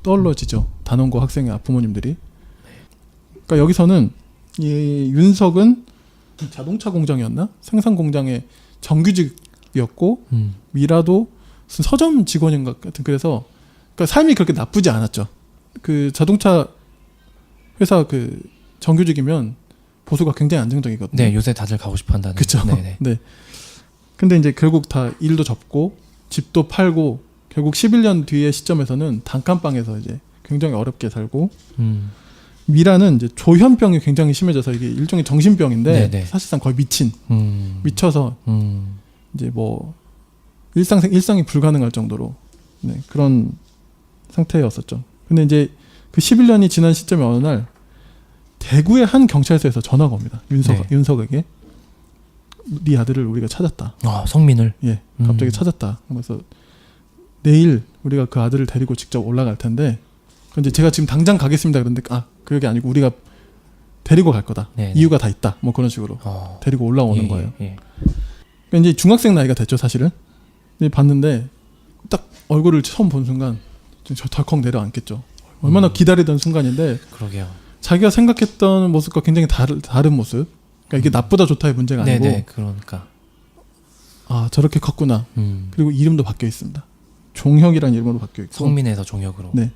A: 떠올라지죠. 단원고 학생의 부모님들이. 그러니까 여기서는 이 윤석은 자동차 공장이었나? 생산 공장의 정규직이었고 미라도 무슨 서점 직원인가 같은 그래서 그러니까 삶이 그렇게 나쁘지 않았죠. 그 자동차 회사 그 정규직이면 보수가 굉장히 안정적이거든요.
B: 네, 요새 다들 가고 싶어 한다는.
A: 그렇죠.
B: 네네.
A: 네. 근데 이제 결국 다 일도 접고 집도 팔고 결국 11년 뒤의 시점에서는 단칸방에서 이제 굉장히 어렵게 살고 미라는 이제 조현병이 굉장히 심해져서 이게 일종의 정신병인데
B: 네네.
A: 사실상 거의 미쳐서 이제 뭐 일상이 불가능할 정도로 네, 그런 상태였었죠. 근데 이제 그 11년이 지난 시점에 어느 날 대구의 한 경찰서에서 전화가 옵니다. 윤석에게 네 아들을 우리가 찾았다.
B: 아, 성민을.
A: 예, 갑자기 찾았다. 그래서 내일 우리가 그 아들을 데리고 직접 올라갈 텐데, 근데 제가 지금 당장 가겠습니다. 그런데 그게 아니고 우리가 데리고 갈 거다.
B: 네네.
A: 이유가 다 있다. 뭐 그런 식으로 데리고 올라오는
B: 예,
A: 거예요.
B: 예.
A: 그러니까 이제 중학생 나이가 됐죠, 사실은. 근데 봤는데 딱 얼굴을 처음 본 순간 저 덜컥 내려앉겠죠. 얼마나 기다리던 순간인데.
B: 그러게요.
A: 자기가 생각했던 모습과 굉장히 다른 모습. 그러니까 이게 나쁘다 좋다의 문제가 아니고.
B: 네네, 그러니까.
A: 아, 저렇게 컸구나. 그리고 이름도 바뀌어 있습니다. 종혁이라는 이름으로 바뀌어 있고.
B: 성민에서 종혁으로.
A: 네.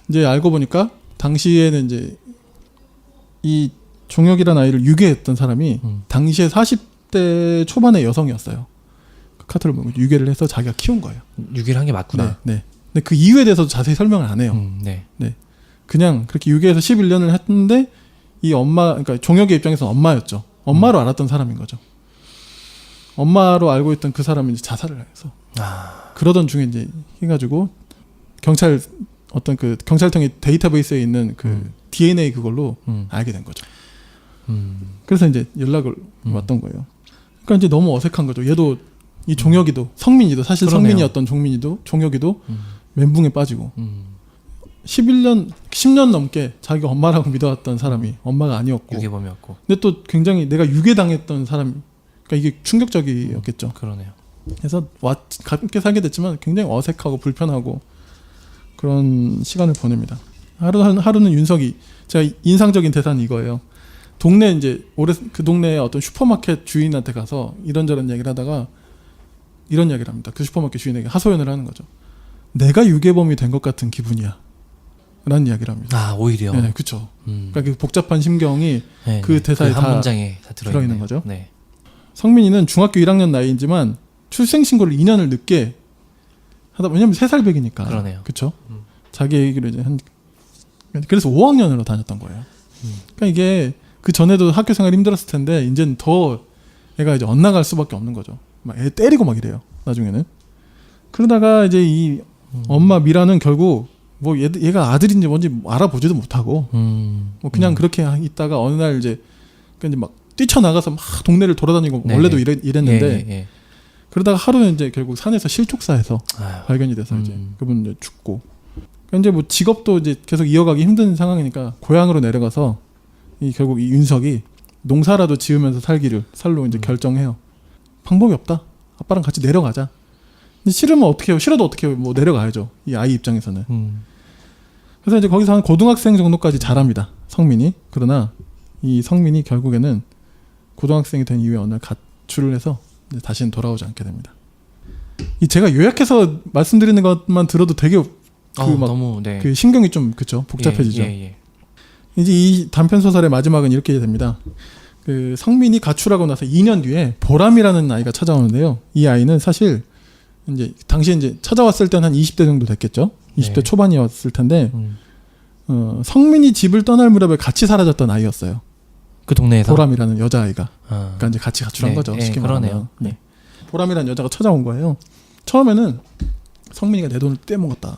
A: 이제 알고 보니까 당시에는 이제 이 종혁이라는 아이를 유괴했던 사람이 당시에 40대 초반의 여성이었어요. 그 카트를 보면 유괴를 해서 자기가 키운 거예요.
B: 유기를 한 게 맞구나.
A: 네. 네. 근데 그 이유에 대해서도 자세히 설명을 안 해요.
B: 네.
A: 네. 그냥 그렇게 유괴해서 11년을 했는데 이 엄마, 그러니까 종혁의 입장에서 엄마였죠. 엄마로 알았던 사람인 거죠. 엄마로 알고 있던 그 사람이 이제 자살을 해서 그러던 중에 이제 해가지고 어떤 그 경찰청의 데이터베이스에 있는 그 DNA 그걸로 알게 된 거죠. 그래서 이제 연락을 왔던 거예요. 그러니까 이제 너무 어색한 거죠. 얘도 이 종혁이도 성민이도 사실
B: 그러네요.
A: 성민이었던 종혁이도 멘붕에 빠지고 10년 넘게 자기가 엄마라고 믿어왔던 사람이 엄마가 아니었고
B: 유괴범이었고.
A: 근데 또 굉장히 내가 유괴당했던 사람 그러니까 이게 충격적이었겠죠.
B: 그러네요.
A: 그래서 함께 살게 됐지만 굉장히 어색하고 불편하고 그런 시간을 보냅니다. 하루는 윤석이 제가 인상적인 대사는 이거예요. 동네 이제 그 동네의 어떤 슈퍼마켓 주인한테 가서 이런저런 얘기를 하다가 이런 이야기를 합니다. 그 슈퍼마켓 주인에게 하소연을 하는 거죠. 내가 유괴범이 된 것 같은 기분이야. 라는 이야기를 합니다.
B: 아, 오히려.
A: 네, 그렇죠. 그러니까 그 복잡한 심경이
B: 네,
A: 그 대사에
B: 한
A: 다
B: 문장에 다
A: 들어있는 거죠.
B: 네.
A: 성민이는 중학교 1학년 나이이지만 출생신고를 2년을 늦게 왜냐면 3살 배기니까.
B: 그러네요.
A: 그렇죠. 자기 얘기를 이제 그래서 5학년으로 다녔던 거예요. 그러니까 이게 그 전에도 학교 생활이 힘들었을 텐데 이제는 더 애가 이제 엇나갈 수밖에 없는 거죠. 막 애 때리고 막 이래요. 나중에는. 그러다가 이제 이 엄마 미라는 결국 뭐 얘가 아들인지 뭔지 알아보지도 못하고 뭐 그냥 그렇게 있다가 어느 날 이제 막 뛰쳐나가서 막 동네를 돌아다니고
B: 네네.
A: 원래도 이랬는데
B: 예.
A: 그러다가 하루는 이제 결국 산에서 실족사해서
B: 아유.
A: 발견이 돼서 이제 그분 이제 죽고 그러니까 이제 뭐 직업도 이제 계속 이어가기 힘든 상황이니까 고향으로 내려가서 결국 이 윤석이 농사라도 지으면서 살로 이제 결정해요. 방법이 없다. 아빠랑 같이 내려가자. 근데 싫으면 어떻게 해요? 싫어도 어떻게 해요? 뭐 내려가야죠. 이 아이 입장에서는. 그래서 이제 거기서 한 고등학생 정도까지 자랍니다. 성민이. 그러나 이 성민이 결국에는 고등학생이 된 이후에 어느 날 가출을 해서 이제 다시는 돌아오지 않게 됩니다. 이 제가 요약해서 말씀드리는 것만 들어도 되게
B: 너무 네.
A: 그 신경이 좀 그쵸 복잡해지죠.
B: 예.
A: 이제 이 단편 소설의 마지막은 이렇게 됩니다. 그 성민이 가출하고 나서 2년 뒤에 보람이라는 아이가 찾아오는데요. 이 아이는 사실 이제 당시 이제 찾아왔을 때는 한 20대 정도 됐겠죠. 20대
B: 네.
A: 초반이었을 텐데 성민이 집을 떠날 무렵에 같이 사라졌던 아이였어요.
B: 그 동네에서
A: 보람이라는 여자아이가. 그러니까 이제 같이 가출한 거죠. 쉽게
B: 그러네요.
A: 말하면. 보람이라는 여자가 찾아온 거예요. 처음에는 성민이가 내 돈을 떼먹었다.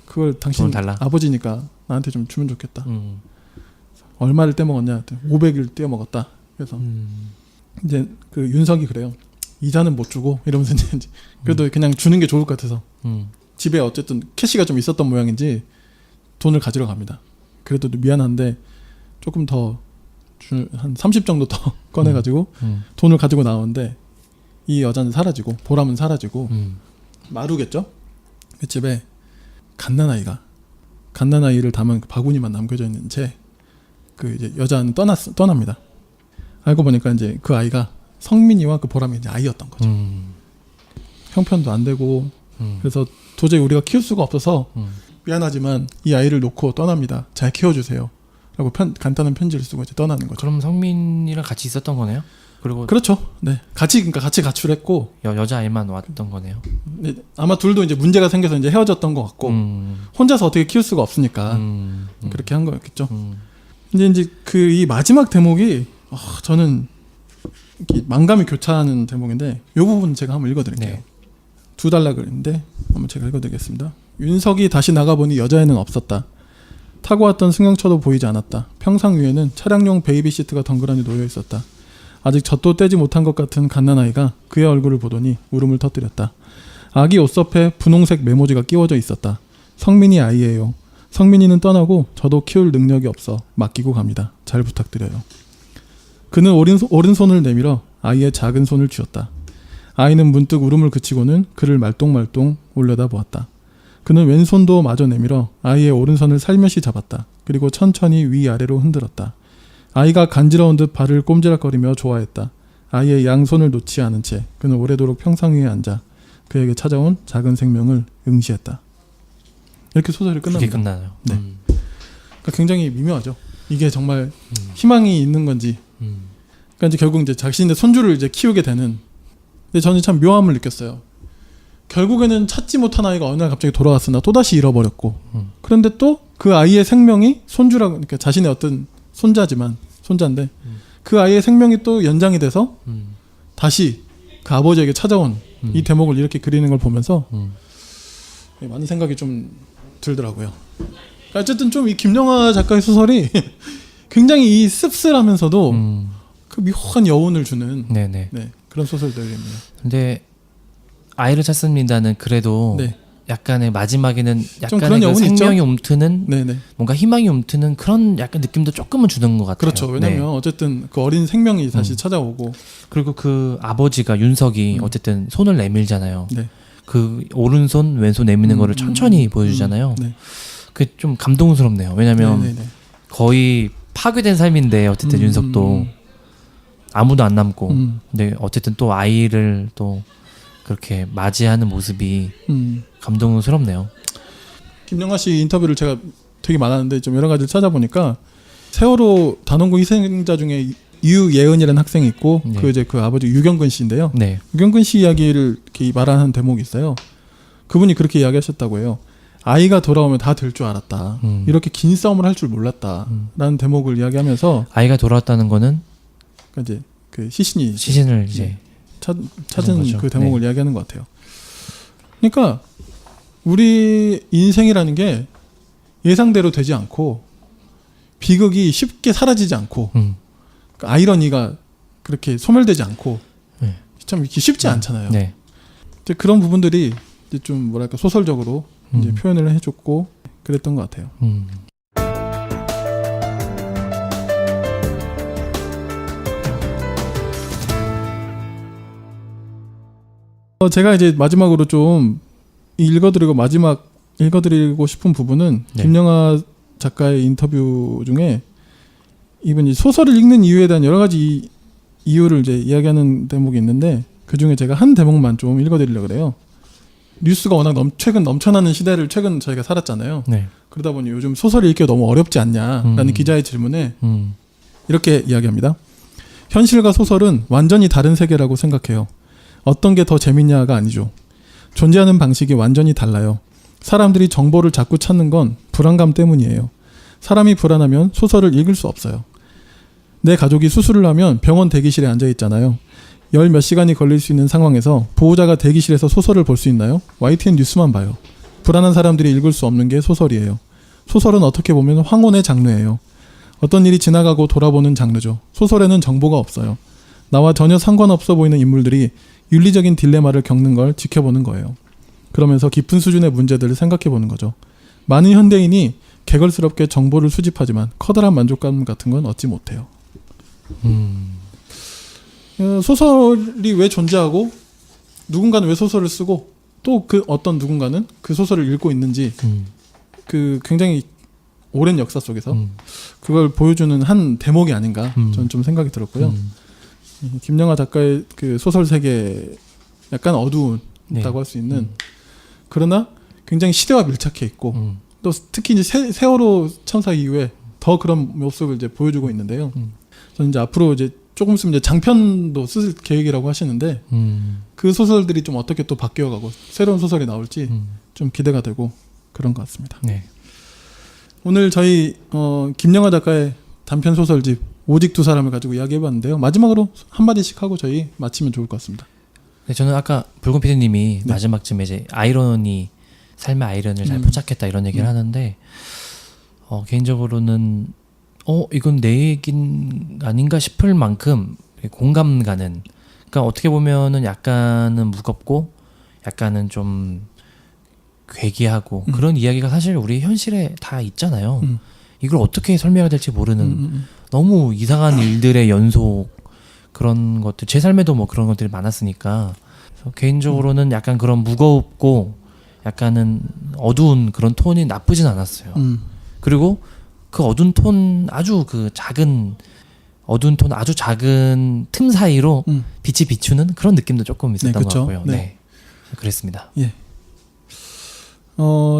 A: 그걸 당신 아버지니까 나한테 좀 주면 좋겠다. 얼마를 떼먹었냐? 500을 떼먹었다. 그래서 이제 그 윤석이 그래요. 이자는 못 주고 이러면서 이제 그래도 그냥 주는 게 좋을 것 같아서 집에 어쨌든 캐시가 좀 있었던 모양인지 돈을 가지러 갑니다. 그래도 미안한데 조금 더 한 30 정도 더 꺼내가지고 돈을 가지고 나오는데 이 여자는 사라지고 보람은 사라지고 마루겠죠? 그 집에 갓난아이를 담은 그 바구니만 남겨져 있는 채 그 이제 여자는 떠납니다. 알고 보니까 이제 그 아이가 성민이와 그 보람이 이제 아이였던 거죠. 형편도 안 되고 그래서 도저히 우리가 키울 수가 없어서 미안하지만 이 아이를 놓고 떠납니다. 잘 키워주세요. 라고 간단한 편지를 쓰고 이제 떠나는 거죠.
B: 그럼 성민이랑 같이 있었던 거네요? 그리고
A: 그렇죠. 네, 같이 가출했고
B: 여자아이만 왔던 거네요.
A: 네, 아마 둘도 이제 문제가 생겨서 이제 헤어졌던 것 같고 혼자서 어떻게 키울 수가 없으니까 그렇게 한 거였겠죠. 이제 그 이 마지막 대목이 저는 만감이 교차하는 대목인데 이 부분 제가 한번 읽어드릴게요.
B: 네.
A: 2단락인데 한번 제가 읽어드리겠습니다. 윤석이 다시 나가보니 여자애는 없었다. 타고 왔던 승용차도 보이지 않았다. 평상 위에는 차량용 베이비시트가 덩그러니 놓여 있었다. 아직 젖도 떼지 못한 것 같은 갓난아이가 그의 얼굴을 보더니 울음을 터뜨렸다. 아기 옷섭에 분홍색 메모지가 끼워져 있었다. 성민이 아이예요. 성민이는 떠나고 저도 키울 능력이 없어 맡기고 갑니다. 잘 부탁드려요. 그는 오른손을 내밀어 아이의 작은 손을 쥐었다. 아이는 문득 울음을 그치고는 그를 말똥말똥 올려다보았다. 그는 왼손도 마저 내밀어 아이의 오른손을 살며시 잡았다. 그리고 천천히 위아래로 흔들었다. 아이가 간지러운 듯 발을 꼼지락거리며 좋아했다. 아이의 양손을 놓지 않은 채 그는 오래도록 평상 위에 앉아 그에게 찾아온 작은 생명을 응시했다. 이렇게 소설이 끝납니다.
B: 그게 끝나요.
A: 네. 그러니까 굉장히 미묘하죠. 이게 정말 희망이 있는 건지. 그러니까 이제 결국 이제 자신의 손주를 이제 키우게 되는. 근데 저는 참 묘함을 느꼈어요. 결국에는 찾지 못한 아이가 어느 날 갑자기 돌아왔으나 또다시 잃어버렸고 그런데 또 그 아이의 생명이 손주라고 그러니까 자신의 어떤 손자인데 그 아이의 생명이 또 연장이 돼서 다시 그 아버지에게 찾아온 이 대목을 이렇게 그리는 걸 보면서 많은 생각이 좀 들더라고요. 어쨌든 좀 이 김영하 작가의 소설이 굉장히 이 씁쓸하면서도 그 묘한 여운을 주는
B: 네네.
A: 네, 그런 소설들입니다.
B: 근데 아이를 찾습니다는 그래도
A: 네.
B: 약간의 마지막에는
A: 좀
B: 약간의
A: 그런
B: 그
A: 여운이
B: 생명이
A: 있죠?
B: 움트는
A: 네네.
B: 뭔가 희망이 움트는 그런 약간 느낌도 조금은 주는 것 같아요.
A: 그렇죠. 왜냐면
B: 네.
A: 어쨌든 그 어린 생명이 다시 찾아오고
B: 그리고 그 아버지가 윤석이 어쨌든 손을 내밀잖아요.
A: 네.
B: 그 오른손 왼손 내미는 거를 천천히 보여주잖아요.
A: 네.
B: 그게 좀 감동스럽네요. 왜냐면 거의 파괴된 삶인데 어쨌든 윤석도 아무도 안 남고 근데 어쨌든 또 아이를 또 그렇게 맞이하는 모습이 감동스럽네요.
A: 김영하 씨 인터뷰를 제가 되게 많았는데 좀 여러 가지를 찾아보니까 세월호 단원고 희생자 중에 유예은이라는 학생이 있고
B: 네.
A: 그 이제 그 아버지 유경근 씨인데요.
B: 네.
A: 유경근 씨 이야기를 이렇게 말하는 대목이 있어요. 그분이 그렇게 이야기하셨다고 해요. 아이가 돌아오면 다 될 줄 알았다. 이렇게 긴 싸움을 할 줄 몰랐다라는 대목을 이야기하면서
B: 아이가 돌아왔다는 거는
A: 그러니까 이제 그
B: 시신을 이제
A: 찾은
B: 거죠.
A: 그 대목을 이야기하는 것 같아요. 그러니까 우리 인생이라는 게 예상대로 되지 않고 비극이 쉽게 사라지지 않고 그 아이러니가 그렇게 소멸되지 않고
B: 네.
A: 참 이렇게 쉽지 않잖아요.
B: 네.
A: 이제 그런 부분들이 이제 좀 뭐랄까 소설적으로 이제 표현을 해줬고 그랬던 것 같아요. 제가 이제 마지막으로 좀 읽어드리고 싶은 부분은
B: 네.
A: 김영하 작가의 인터뷰 중에 이분이 소설을 읽는 이유에 대한 여러 가지 이유를 이제 이야기하는 대목이 있는데 그 중에 제가 한 대목만 좀 읽어드리려고 그래요. 뉴스가 워낙 최근 넘쳐나는 시대를 최근 저희가 살았잖아요.
B: 네.
A: 그러다 보니 요즘 소설을 읽기가 너무 어렵지 않냐라는 기자의 질문에 이렇게 이야기합니다. 현실과 소설은 완전히 다른 세계라고 생각해요. 어떤 게 더 재밌냐가 아니죠. 존재하는 방식이 완전히 달라요. 사람들이 정보를 자꾸 찾는 건 불안감 때문이에요. 사람이 불안하면 소설을 읽을 수 없어요. 내 가족이 수술을 하면 병원 대기실에 앉아 있잖아요. 열 몇 시간이 걸릴 수 있는 상황에서 보호자가 대기실에서 소설을 볼 수 있나요? YTN 뉴스만 봐요. 불안한 사람들이 읽을 수 없는 게 소설이에요. 소설은 어떻게 보면 황혼의 장르예요. 어떤 일이 지나가고 돌아보는 장르죠. 소설에는 정보가 없어요. 나와 전혀 상관없어 보이는 인물들이 윤리적인 딜레마를 겪는 걸 지켜보는 거예요. 그러면서 깊은 수준의 문제들을 생각해 보는 거죠. 많은 현대인이 개걸스럽게 정보를 수집하지만 커다란 만족감 같은 건 얻지 못해요. 소설이 왜 존재하고 누군가는 왜 소설을 쓰고 또 그 어떤 누군가는 그 소설을 읽고 있는지 그 굉장히 오랜 역사 속에서 그걸 보여주는 한 대목이 아닌가 저는 좀 생각이 들었고요. 김영하 작가의 그 소설 세계 약간 어두웠다고
B: 네.
A: 할 수 있는 그러나 굉장히 시대와 밀착해 있고 또 특히 이제 세월호 참사 이후에 더 그런 모습을 이제 보여주고 있는데요. 저는 이제 앞으로 이제 조금 있으면 이제 장편도 쓸 계획이라고 하시는데 그 소설들이 좀 어떻게 또 바뀌어가고 새로운 소설이 나올지 좀 기대가 되고 그런 것 같습니다.
B: 네.
A: 오늘 저희 김영하 작가의 단편 소설집 오직 두 사람을 가지고 이야기해봤는데요. 마지막으로 한마디씩 하고 저희 마치면 좋을 것 같습니다.
B: 네, 저는 아까 붉은 PD님이
A: 네.
B: 마지막쯤에 이제 아이러니 삶의 아이러니를 잘 포착했다 이런 얘기를 하는데 개인적으로는 이건 내 얘긴 아닌가 싶을 만큼 공감 가는, 그러니까 어떻게 보면은 약간은 무겁고 약간은 좀 괴기하고 그런 이야기가 사실 우리 현실에 다 있잖아요. 이걸 어떻게 설명해야 될지 모르는 너무 이상한 일들의 연속, 그런 것들, 제 삶에도 뭐 그런 것들이 많았으니까 그래서 개인적으로는 약간 그런 무겁고 약간은 어두운 그런 톤이 나쁘진 않았어요. 그리고 그 어두운 톤 아주 그 작은 어두운 톤 아주 작은 틈 사이로 빛이 비추는 그런 느낌도 조금 있었던 것 같고요. 네. 그랬습니다.
A: 예.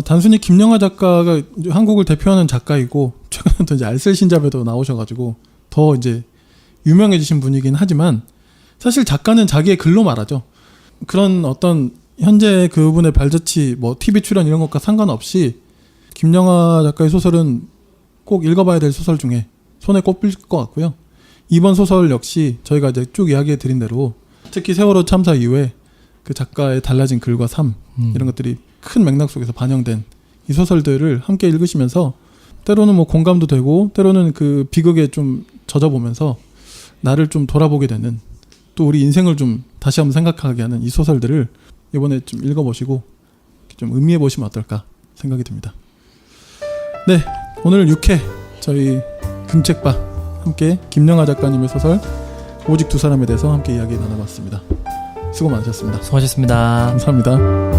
A: 단순히 김영하 작가가 한국을 대표하는 작가이고 최근에 또 이제 알쓸신잡에도 나오셔가지고 더 이제 유명해지신 분이긴 하지만 사실 작가는 자기의 글로 말하죠. 그런 어떤 현재 그분의 발자취, 뭐 TV 출연 이런 것과 상관없이 김영하 작가의 소설은 꼭 읽어봐야 될 소설 중에 손에 꼽힐 것 같고요. 이번 소설 역시 저희가 이제 쭉 이야기해 드린 대로 특히 세월호 참사 이후에 그 작가의 달라진 글과 삶 이런 것들이 큰 맥락 속에서 반영된 이 소설들을 함께 읽으시면서 때로는 뭐 공감도 되고 때로는 그 비극에 좀 젖어보면서 나를 좀 돌아보게 되는, 또 우리 인생을 좀 다시 한번 생각하게 하는 이 소설들을 이번에 좀 읽어보시고 좀 음미해 보시면 어떨까 생각이 듭니다. 네, 오늘 6회 저희 금책바 함께 김영하 작가님의 소설 오직 두 사람에 대해서 함께 이야기 나눠봤습니다. 수고 많으셨습니다.
B: 수고하셨습니다.
A: 감사합니다.